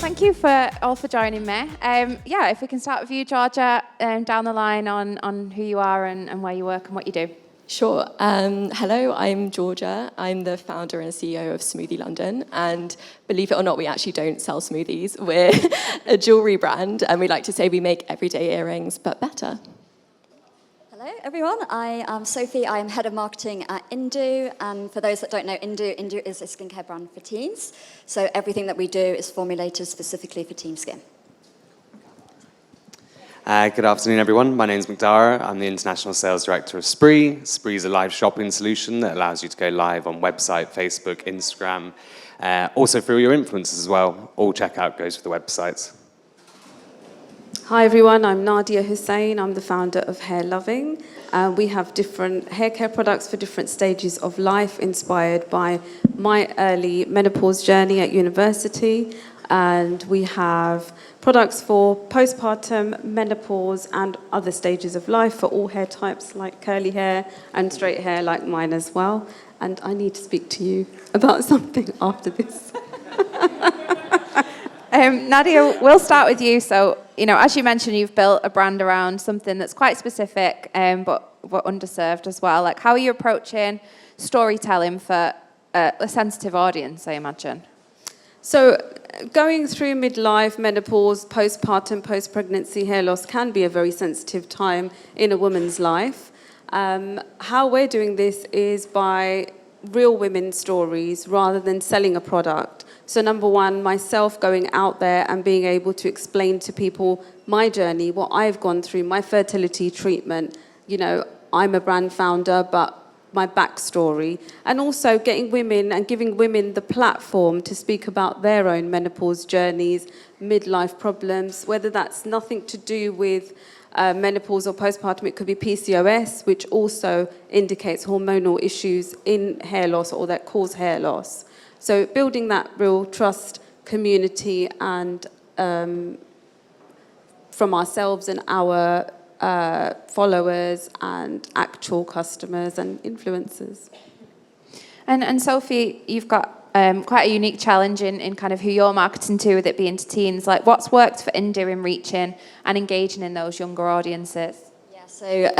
thank you for joining me. Yeah, if we can start with you, Georgia, down the line on who you are and where you work and what you do. Sure. Hello, I'm Georgia. I'm the founder and CEO of Smoothie London. And believe it or not, we actually don't sell smoothies. We're a jewellery brand, and we like to say we make everyday earrings, but better. Hello, everyone. I am Sophie. I am head of marketing at Indu. And for those that don't know Indu is a skincare brand for teens. So everything that we do is formulated specifically for teen skin. Good afternoon, everyone. My name is Macdara. I'm the International Sales Director of Sprii. Sprii is a live shopping solution that allows you to go live on website, Facebook, Instagram, also through your influencers as well. All checkout goes for the websites. Hi everyone, I'm Nadia Hussain. I'm the founder of Hair Loving. We have different hair care products for different stages of life, inspired by my early menopause journey at university. And we have products for postpartum, menopause, and other stages of life for all hair types, like curly hair and straight hair, like mine as well. And I need to speak to you about something after this. Nadia, we'll start with you. So, as you mentioned, you've built a brand around something that's quite specific, but underserved as well. Like, how are you approaching storytelling for a sensitive audience, I imagine? So, going through midlife, menopause, postpartum, post-pregnancy hair loss can be a very sensitive time in a woman's life. How we're doing this is by real women's stories rather than selling a product. So number one, myself going out there and being able to explain to people my journey, what I've gone through, my fertility treatment. I'm a brand founder, but my backstory, and also getting women and giving women the platform to speak about their own menopause journeys, midlife problems, whether that's nothing to do with menopause or postpartum. It could be PCOS, which also indicates hormonal issues in hair loss or that cause hair loss. So building that real trust, community, and from ourselves and our followers and actual customers and influencers. And Sophie, you've got quite a unique challenge in kind of who you're marketing to, with it being to teens. Like, what's worked for Indu in reaching and engaging in those younger audiences? Yeah, so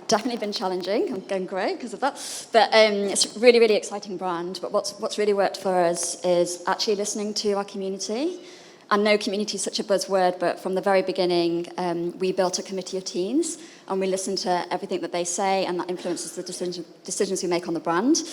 definitely been challenging. I'm going great because of that. But it's a really, really exciting brand. But what's really worked for us is actually listening to our community. I know community is such a buzzword, but from the very beginning, we built a committee of teens, and we listen to everything that they say, and that influences the decisions we make on the brand.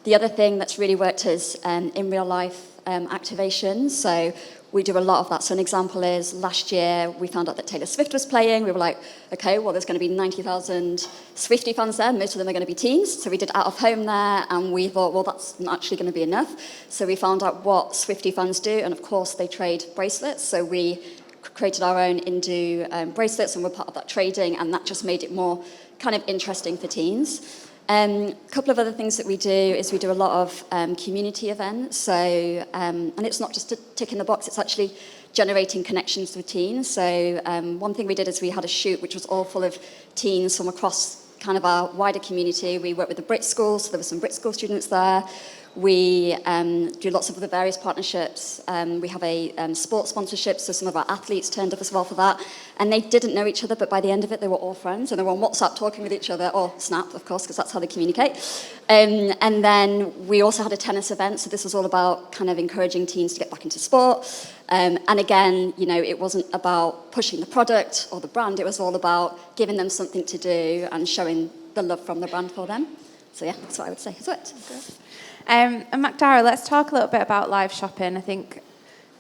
The other thing that's really worked is in real life activation. So we do a lot of that. So an example is last year we found out that Taylor Swift was playing. We were like, okay, well, there's going to be 90,000 Swiftie fans there. Most of them are going to be teens. So we did out of home there, and we thought, well, that's not actually going to be enough. So we found out what Swiftie fans do, and of course they trade bracelets. So we created our own Indu bracelets, and we're part of that trading, and that just made it more kind of interesting for teens. A couple of other things that we do is we do a lot of community events. So, and it's not just a tick in the box, it's actually generating connections with teens. So one thing we did is we had a shoot which was all full of teens from across kind of our wider community. We worked with the Brit School, so there were some Brit School students there. We do lots of other various partnerships. We have a sports sponsorship, so some of our athletes turned up as well for that. And they didn't know each other, but by the end of it, they were all friends, and they were on WhatsApp talking with each other, or Snap, of course, because that's how they communicate. And then we also had a tennis event, so this was all about kind of encouraging teens to get back into sport. And again, it wasn't about pushing the product or the brand, it was all about giving them something to do and showing the love from the brand for them. So yeah, that's what I would say has worked. And Macdara, let's talk a little bit about live shopping. I think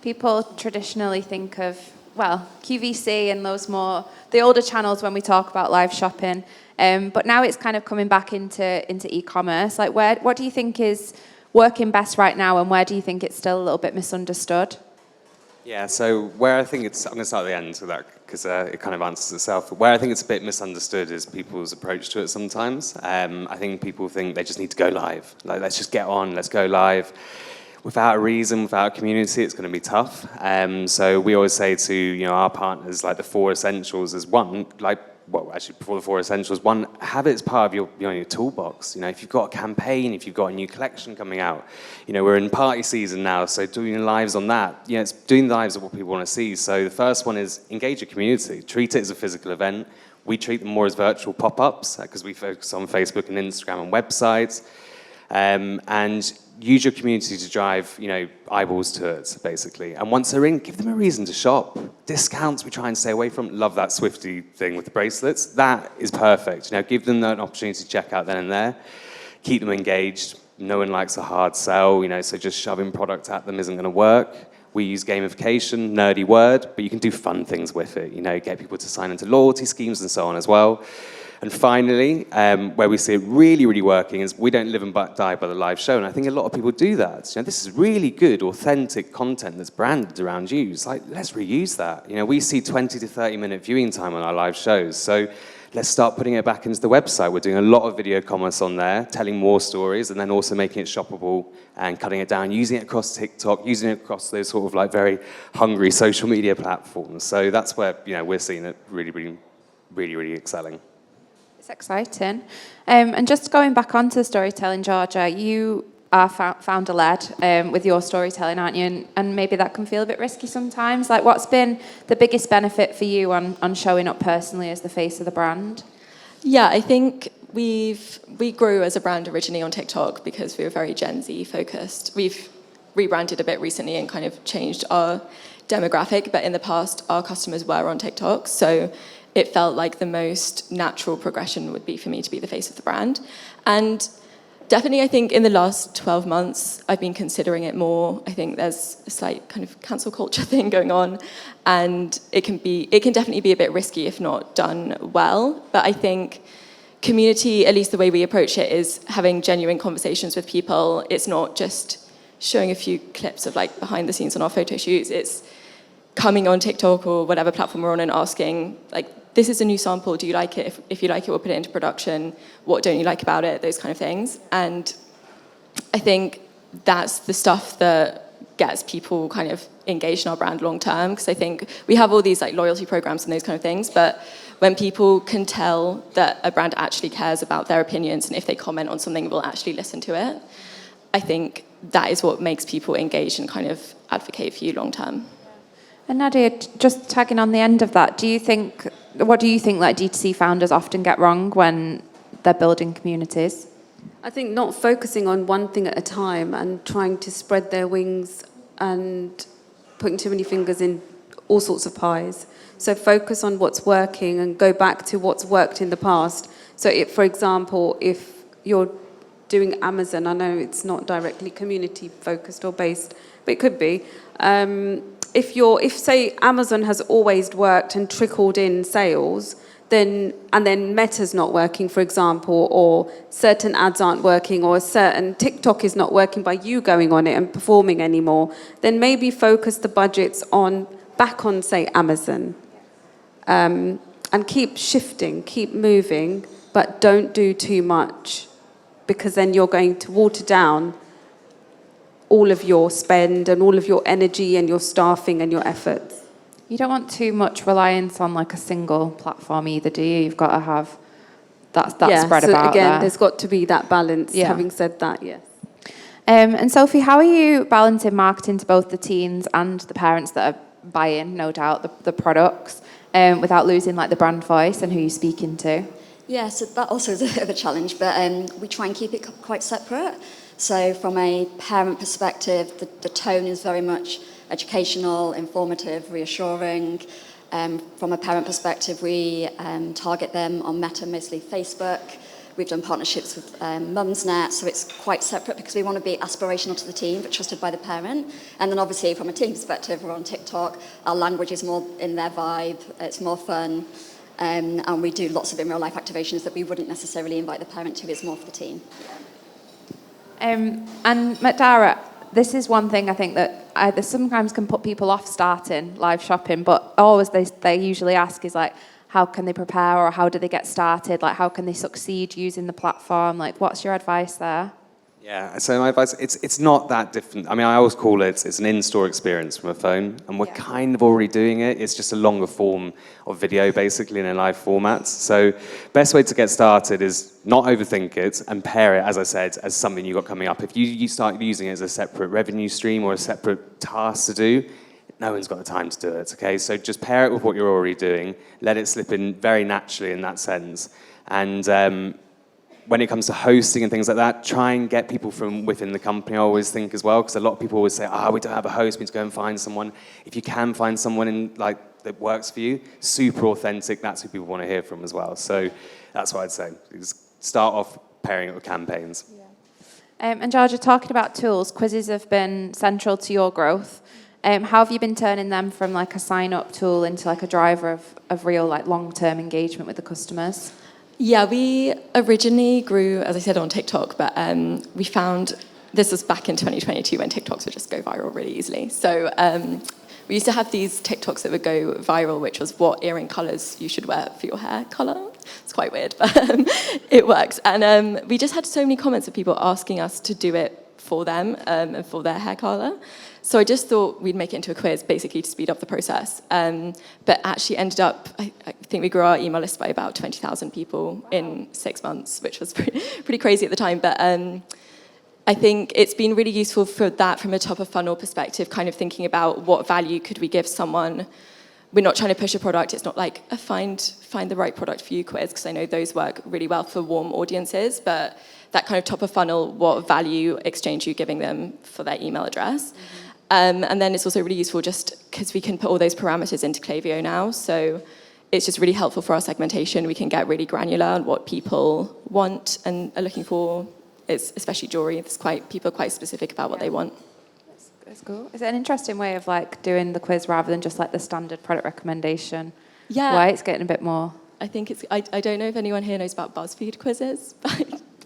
people traditionally think of, QVC and the older channels when we talk about live shopping. But now it's kind of coming back into e-commerce. Like, what do you think is working best right now, and where do you think it's still a little bit misunderstood? Yeah, so where I think I'm going to start at the end with that, because it kind of answers itself. But where I think it's a bit misunderstood is people's approach to it sometimes. I think people think they just need to go live. Like, let's just get on, let's go live. Without a reason, without a community, it's going to be tough. So we always say to our partners, like, the 4 essentials is one, like, well, actually before the 4 essentials, one, have it as part of your toolbox. You know, if you've got a campaign, if you've got a new collection coming out, you know, we're in party season now, so doing lives on that, you know, it's doing lives of what people want to see. So the first one is engage your community, treat it as a physical event. We treat them more as virtual pop-ups because we focus on Facebook and Instagram and websites. And use your community to drive, you know, eyeballs to it, basically. And once they're in, give them a reason to shop. Discounts we try and stay away from. Love that Swiftie thing with the bracelets. That is perfect. You know, give them an opportunity to check out then and there. Keep them engaged. No one likes a hard sell, you know, so just shoving product at them isn't going to work. We use gamification, nerdy word, but you can do fun things with it. You know, get people to sign into loyalty schemes and so on as well. And finally, where we see it really, really working is we don't live and die by the live show. And I think a lot of people do that. You know, this is really good, authentic content that's branded around you. It's like, let's reuse that. You know, we see 20 to 30-minute viewing time on our live shows. So let's start putting it back into the website. We're doing a lot of video commerce on there, telling more stories, and then also making it shoppable and cutting it down, using it across TikTok, using it across those sort of like very hungry social media platforms. So that's where, you know, we're seeing it really excelling. It's exciting. And just going back onto the storytelling, Georgia, you are founder-led with your storytelling, aren't you? And maybe that can feel a bit risky sometimes. Like, what's been the biggest benefit for you on showing up personally as the face of the brand? Yeah, I think we grew as a brand originally on TikTok because we were very Gen Z focused. We've rebranded a bit recently and kind of changed our demographic, but in the past, our customers were on TikTok, so it felt like the most natural progression would be for me to be the face of the brand. And definitely, I think in the last 12 months, I've been considering it more. I think there's a slight kind of cancel culture thing going on, and it can definitely be a bit risky if not done well. But I think community, at least the way we approach it, is having genuine conversations with people. It's not just showing a few clips of like behind the scenes on our photo shoots. It's coming on TikTok or whatever platform we're on and asking, like, this is a new sample, do you like it? If you like it, we'll put it into production. What don't you like about it? Those kind of things. And I think that's the stuff that gets people kind of engaged in our brand long term, because I think we have all these like loyalty programs and those kind of things, but when people can tell that a brand actually cares about their opinions and if they comment on something, we'll actually listen to it, I think that is what makes people engage and kind of advocate for you long term. And Nadia, just tagging on the end of that, what do you think like DTC founders often get wrong when they're building communities? I think not focusing on one thing at a time and trying to spread their wings and putting too many fingers in all sorts of pies. So focus on what's working and go back to what's worked in the past. So for example, if you're doing Amazon, I know it's not directly community focused or based, but it could be. If say Amazon has always worked and trickled in sales, then Meta's not working, for example, or certain ads aren't working, or certain TikTok is not working by you going on it and performing anymore, then maybe focus the budgets back on, say, Amazon. And keep shifting, keep moving, but don't do too much, because then you're going to water down all of your spend and all of your energy and your staffing and your efforts. You don't want too much reliance on like a single platform either, do you? You've got to have that spread so about again, there. there's got to be that balance. Yeah. Having said that, yes. And Sophie, how are you balancing marketing to both the teens and the parents that are buying, no doubt, the products, without losing like the brand voice and who you're speaking to? Yeah, so that also is a bit of a challenge, but we try and keep it quite separate. So from a parent perspective, the tone is very much educational, informative, reassuring. From a parent perspective, we target them on Meta, mostly Facebook. We've done partnerships with Mumsnet, so it's quite separate because we want to be aspirational to the team, but trusted by the parent. And then obviously from a team perspective, we're on TikTok. Our language is more in their vibe. It's more fun. And we do lots of in real life activations that we wouldn't necessarily invite the parent to. It's more for the team. And Macdara, this is one thing I think that either sometimes can put people off starting live shopping, but always they usually ask is like, how can they prepare or how do they get started? Like, how can they succeed using the platform? Like, what's your advice there? Yeah, so my advice, it's not that different. I mean, I always call it's an in-store experience from a phone, and we're kind of already doing it. It's just a longer form of video, basically, in a live format. So best way to get started is not overthink it and pair it, as I said, as something you've got coming up. If you start using it as a separate revenue stream or a separate task to do, no one's got the time to do it, okay? So just pair it with what you're already doing, let it slip in very naturally in that sense. And when it comes to hosting and things like that, try and get people from within the company, I always think as well, because a lot of people always say, we don't have a host, we need to go and find someone. If you can find someone that works for you, super authentic, that's who people want to hear from as well. So that's what I'd say. Just start off pairing it with campaigns. Yeah. And Georgia, talking about tools, quizzes have been central to your growth. How have you been turning them from like a sign-up tool into like a driver of real like long-term engagement with the customers? Yeah, we originally grew, as I said, on TikTok, but we found, this was back in 2022 when TikToks would just go viral really easily. So we used to have these TikToks that would go viral, which was what earring colours you should wear for your hair colour. It's quite weird, but it works. And we just had so many comments of people asking us to do it for them and for their hair colour. So I just thought we'd make it into a quiz, basically to speed up the process. But actually ended up, I think we grew our email list by about 20,000 people in 6 months, which was pretty crazy at the time. But I think it's been really useful for that from a top of funnel perspective, kind of thinking about what value could we give someone. We're not trying to push a product. It's not like a find the right product for you quiz, because I know those work really well for warm audiences. But that kind of top of funnel, what value exchange are you giving them for their email address? Mm-hmm. And then it's also really useful just because we can put all those parameters into Klaviyo now. So it's just really helpful for our segmentation. We can get really granular on what people want and are looking for. It's especially jewelry. People are quite specific about what they want. That's cool. Is it an interesting way of like doing the quiz rather than just like the standard product recommendation? Yeah. Why it's getting a bit more. I think it's. I don't know if anyone here knows about BuzzFeed quizzes.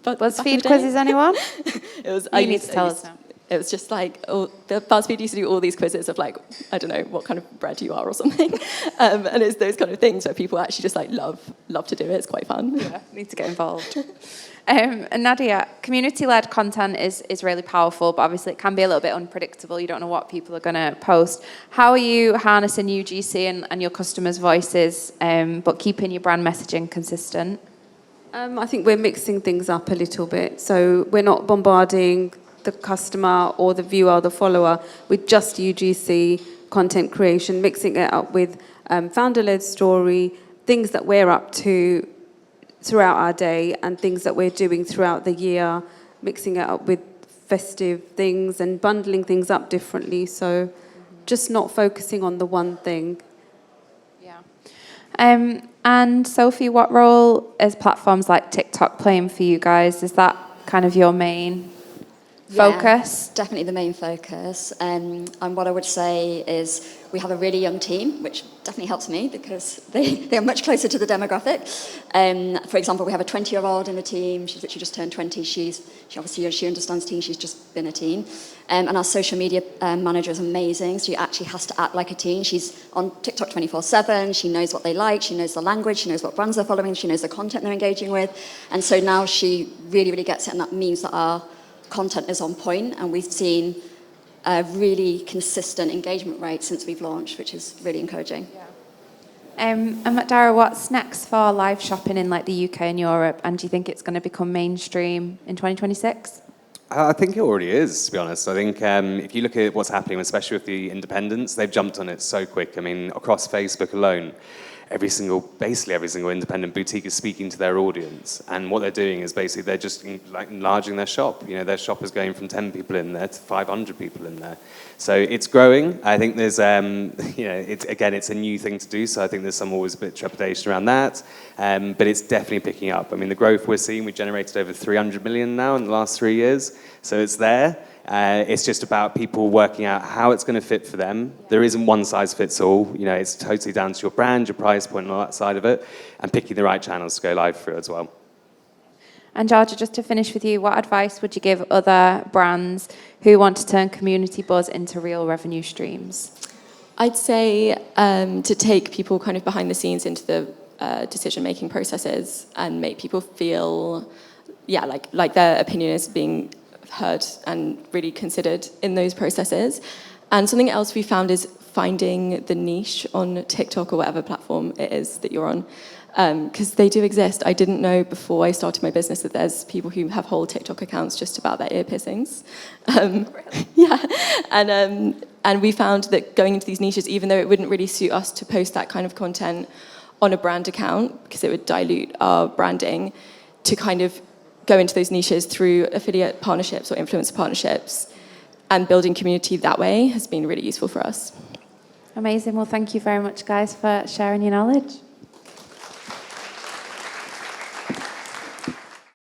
BuzzFeed quizzes, anyone? It was. You need to tell us now. It was just like, the BuzzFeed used to do all these quizzes of like, I don't know, what kind of bread you are or something. And it's those kind of things where people actually just like love to do it. It's quite fun. Yeah, need to get involved. And Nadia, community-led content is really powerful, but obviously it can be a little bit unpredictable. You don't know what people are going to post. How are you harnessing UGC and your customers' voices, but keeping your brand messaging consistent? I think we're mixing things up a little bit. So we're not bombarding the customer or the viewer or the follower with just UGC content creation, mixing it up with founder-led story, things that we're up to throughout our day and things that we're doing throughout the year, mixing it up with festive things and bundling things up differently. So just not focusing on the one thing. Yeah. And Sophie, what role is platforms like TikTok playing for you guys? Is that kind of your main focus? Yeah, definitely the main focus. And what I would say is we have a really young team, which definitely helps me because they are much closer to the demographic. For example, we have a 20-year-old in the team. She's literally just turned 20. She understands teen. She's just been a teen. And our social media manager is amazing. So she actually has to act like a teen. She's on TikTok 24/7. She knows what they like. She knows the language. She knows what brands they're following. She knows the content they're engaging with. And so now she really, really gets it. And that means that our content is on point, and we've seen a really consistent engagement rate since we've launched, which is really encouraging. Yeah. And Macdara, what's next for live shopping in like the UK and Europe, and do you think it's going to become mainstream in 2026? I think it already is, to be honest. I think if you look at what's happening, especially with the independents, they've jumped on it so quick. I mean, across Facebook alone, basically every single independent boutique is speaking to their audience, and what they're doing is basically they're just like enlarging their shop. You know, their shop is going from 10 people in there to 500 people in there. So it's growing. I think there's, it's a new thing to do. So I think there's always a bit of trepidation around that, but it's definitely picking up. I mean, the growth we're seeing, we've generated over 300 million now in the last 3 years. So it's there. It's just about people working out how it's going to fit for them. There isn't one size fits all. You know, it's totally down to your brand, your price point, and all that side of it, and picking the right channels to go live through as well. And Georgia, just to finish with you, what advice would you give other brands who want to turn community buzz into real revenue streams? I'd say to take people kind of behind the scenes into the decision-making processes and make people feel, like their opinion is being heard and really considered in those processes. And something else we found is finding the niche on TikTok or whatever platform it is that you're on, because they do exist. I didn't know before I started my business that there's people who have whole TikTok accounts just about their ear piercings. Yeah, and we found that going into these niches, even though it wouldn't really suit us to post that kind of content on a brand account, because it would dilute our branding, to kind of go into those niches through affiliate partnerships or influencer partnerships, and building community that way has been really useful for us. Amazing. Well, thank you very much, guys, for sharing your knowledge.